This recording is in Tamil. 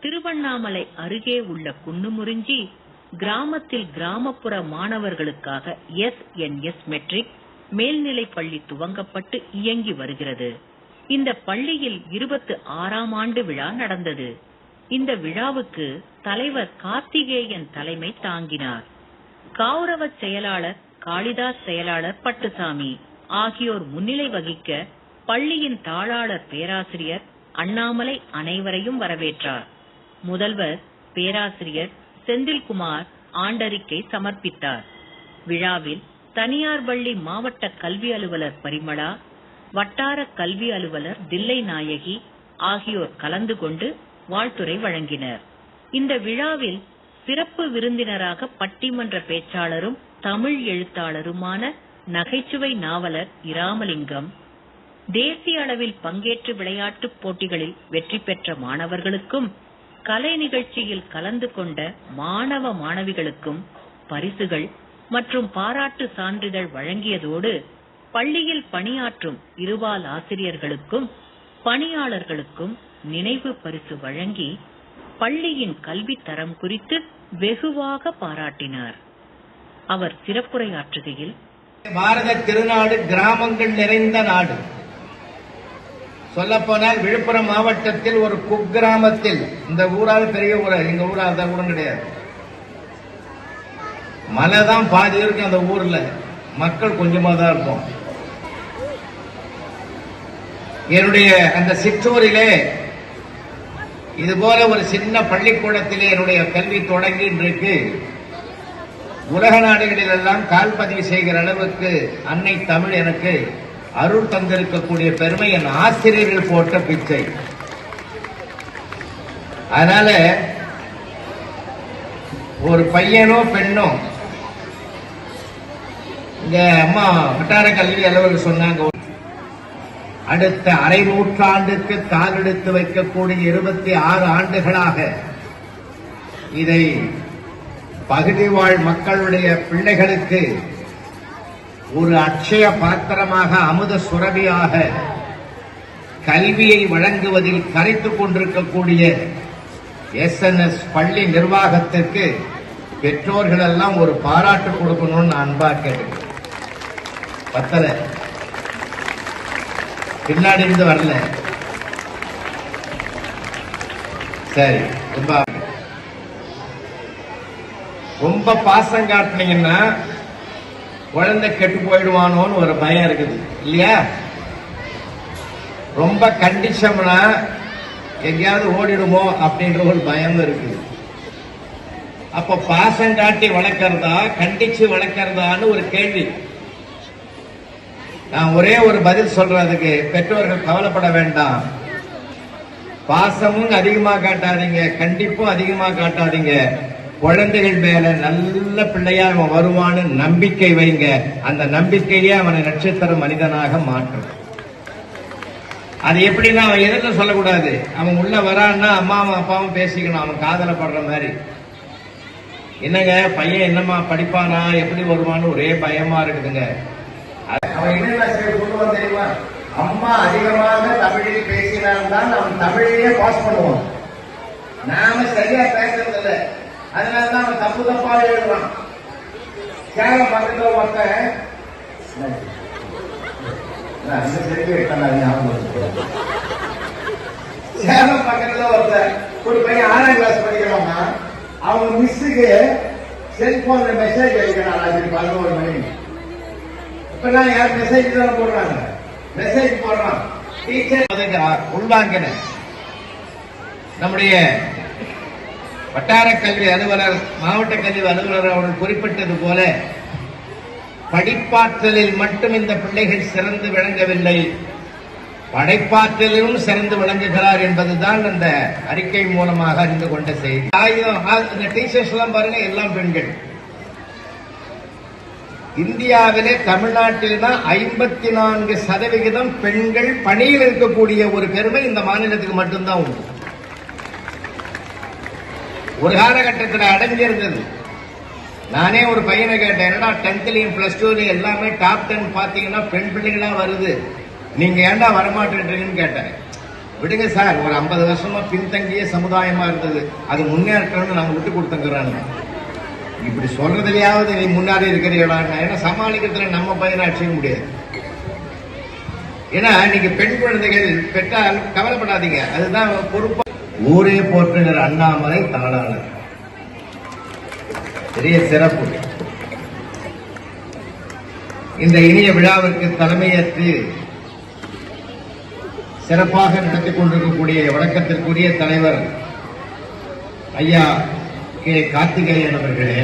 திருவண்ணாமலை அருகே உள்ள குன்னுமுறிஞ்சி கிராமத்தில் கிராமப்புற மாணவர்களுக்காக SNS மெட்ரிக் மேல்நிலைப் பள்ளி துவங்கப்பட்டு இயங்கி வருகிறது. இந்த பள்ளியில் 26ஆம் ஆண்டு விழா நடந்தது. இந்த விழாவுக்கு தலைவர் கார்த்திகேயன் தலைமை தாங்கினார். கௌரவ செயலாளர் காளிதாஸ், செயலாளர் பட்டுசாமி ஆகியோர் முன்னிலை வகிக்க பள்ளியின் தாளாளர் பேராசிரியர் அண்ணாமலை அனைவரையும் வரவேற்றார். முதல்வர் பேராசிரியர் செந்தில்குமார் ஆண்டறிக்கை சமர்ப்பித்தார். விழாவில் தனியார் பள்ளி மாவட்ட கல்வி அலுவலர் பரிமளா, வட்டார கல்வி அலுவலர் தில்லை நாயகி ஆகியோர் கலந்து கொண்டு வாழ்த்துரை வழங்கினர். இந்த விழாவில் சிறப்பு விருந்தினராக பட்டிமன்ற பேச்சாளரும் தமிழ் எழுத்தாளருமான நகைச்சுவை நாவலர் இராமலிங்கம், தேசிய அளவில் பங்கேற்று விளையாட்டுப் போட்டிகளில் வெற்றி பெற்ற மாணவர்களுக்கும் கலை நிகழ்ச்சியில் கலந்து கொண்ட மாணவ மாணவிகளுக்கும் பரிசுகள் மற்றும் பாராட்டு சான்றிதழ் வழங்கியதோடு பள்ளியில் பணியாற்றும் இருபால் ஆசிரியர்களுக்கும் பணியாளர்களுக்கும் நினைவு பரிசு வழங்கி பள்ளியின் கல்வி தரம் குறித்து வெகுவாக பாராட்டினார். அவர் சிறப்புரையாற்றுகையில், பாரத திருநாடு கிராமங்கள் நிறைந்த நாடு. சொல்லப்போனால் விழுப்புரம் மாவட்டத்தில் ஒரு குக்கிராமத்தில், இந்த ஊரால் பெரிய ஊரா, எங்க ஊரா இருந்தா கூட கிடையாது, மலை தான் பாதி இருக்கு. அந்த ஊர்ல மக்கள் கொஞ்சமா தான் இருக்கும். என்னுடைய அந்த சிற்றூரிலே இதுபோல ஒரு சின்ன பள்ளிக்கூடத்திலே என்னுடைய கல்வி தொடங்கி இன்றைக்கு உலக நாடுகளில் எல்லாம் கால்பதிவு செய்கிற அளவுக்கு அன்னை தமிழ் எனக்கு அருள் தந்திருக்கக்கூடிய பெருமை என் ஆசிரியர்கள் போட்ட பிச்சை. அதனால ஒரு பையனோ பெண்ணோ, இங்க அம்மா வட்டார கல்வி அலுவலர் சொன்னாங்க, அடுத்த அரை நூற்றாண்டுக்கு காலெடுத்து வைக்கக்கூடிய 26 ஆண்டுகளாக இதை பகுதி வாழ் மக்களுடைய பிள்ளைகளுக்கு ஒரு அட்சய பாத்திரமாக, அமுத சுரபியாக கல்வியை வழங்குவதில் கரைத்துக் கொண்டிருக்கக்கூடிய SNS பள்ளி நிர்வாகத்திற்கு பெற்றோர்கள் எல்லாம் ஒரு பாராட்டு கொடுக்கணும்னு நான் அன்பா கேட்டேன். பத்தல, பின்னாடி இருந்து வரல. சரி, ரொம்ப பாசம் காட்டினீங்கன்னா குழந்தை கெட்டு போயிடுவானோன்னு ஒரு பயம் இருக்குது இல்லையா? ரொம்ப கண்டிச்சோம்னா எங்கேயாவது ஓடிடுமோ அப்படின்ற ஒரு பயம் இருக்குது. அப்ப பாசம் காட்டி வளர்க்கறதா கண்டிச்சு வளர்க்கறதான்னு ஒரு கேள்வி. நான் ஒரே ஒரு பதில் சொல்றதுக்கு, பெற்றோர்கள் கவலைப்பட வேண்டாம். பாசமும் அதிகமா காட்டாதீங்க, கண்டிப்பும் அதிகமா காட்டாதீங்க. குழந்தைகள் மேல நல்ல பிள்ளையா அவன் வருவான்னு நம்பிக்கை வைங்க. அந்த நம்பிக்கையே அவனை நட்சத்திர மனிதனாக மாற்றும். அது எப்படின்னா, அவன் எதிர்த்து சொல்லக்கூடாது. அவன் உள்ள வரான்னா அம்மாவும் அப்பாவும் பேசிக்கணும், அவன் காதலப்படுற மாதிரி. என்னங்க பையன் என்னம்மா படிப்பானா, எப்படி வருவான்னு ஒரே பயமா இருக்குதுங்க. அவன் என்ன சொல்லுவான் தெரியுமா? அம்மா அதிகமாக தமிழில் பேசினால்தான் அவன் தமிழையே பாஸ் பண்ணுவான். நாம சரியா பேசுறது இல்லை, அதனாலதான் அவன் தப்பு தப்பா எழுதுவான். சேலம் பக்கத்துல ஒருத்தன், சேலம் பக்கத்துல ஒருத்தன் ஒரு பையன் 6ஆம் கிளாஸ் படிக்கிறான்னா, அவங்க மிஸ்ஸுக்கு செல்போன்ல மெசேஜ் அடிக்கிறான் 11 மணி. இப்ப நான் யார் மெசேஜ் தான் போடுறாங்க, மெசேஜ் போடுறான். டீச்சர் உள்வாங்கின நம்முடைய வட்டார கல்வி அலுவலர், மாவட்ட கல்வி அலுவலர் அவர்கள் குறிப்பிட்டது போல, படிப்பாற்றலில் மட்டும் இந்த பிள்ளைகள் சிறந்து விளங்கவில்லை, படைப்பாற்றலிலும் சிறந்து விளங்குகிறார் என்பதுதான் அந்த அறிக்கை மூலமாக அறிந்து கொண்ட செய்தி. இந்த டீச்சர்ஸ் எல்லாம் பாருங்க, எல்லாம் பெண்கள். இந்தியாவிலே தமிழ்நாட்டில் தான் 54% பெண்கள் பணியில் இருக்கக்கூடிய ஒரு பெருமை இந்த மாநிலத்துக்கு மட்டும்தான் உண்டு. ஒரு காலகட்டத்தில் அடைஞ்சிருந்தது. நானே ஒரு பையனை கேட்டேன், என்னடா 10th +2 எல்லாமே டாப் 10 பாத்தீங்கன்னா பெண் பிள்ளைகளா வருது, நீங்க ஏன்டா வரமாட்டேன்றீங்கன்னு கேட்டேன். விடுங்க சார், ஒரு 50 வருஷமா பின்தங்கிய சமுதாயமா இருந்தது, அது முன்னேற்றம்னு நாங்க விட்டு கொடுத்தங்கிறாங்க. இப்படி சொல்றதுலயாவது நீ முன்னாடி இருக்கிறீங்களா? ஏன்னா சமாளிக்கிறதுல நம்ம பையனை அடிச்சிக்க முடியாது. ஏன்னா நீங்க பெண் குழந்தைகள் பெற்றால் கவலைப்படாதீங்க, அதுதான் பொறுப்பா. ஊரே போற்றுகிற அண்ணாமலை தாளாளர், பெரிய சிறப்பு. இந்த இனிய விழாவிற்கு தலைமையேற்று சிறப்பாக நடத்திக் கொண்டிருக்கக்கூடிய வணக்கத்திற்குரிய தலைவர் ஐயா கே. கார்த்திகேயன் அவர்களே,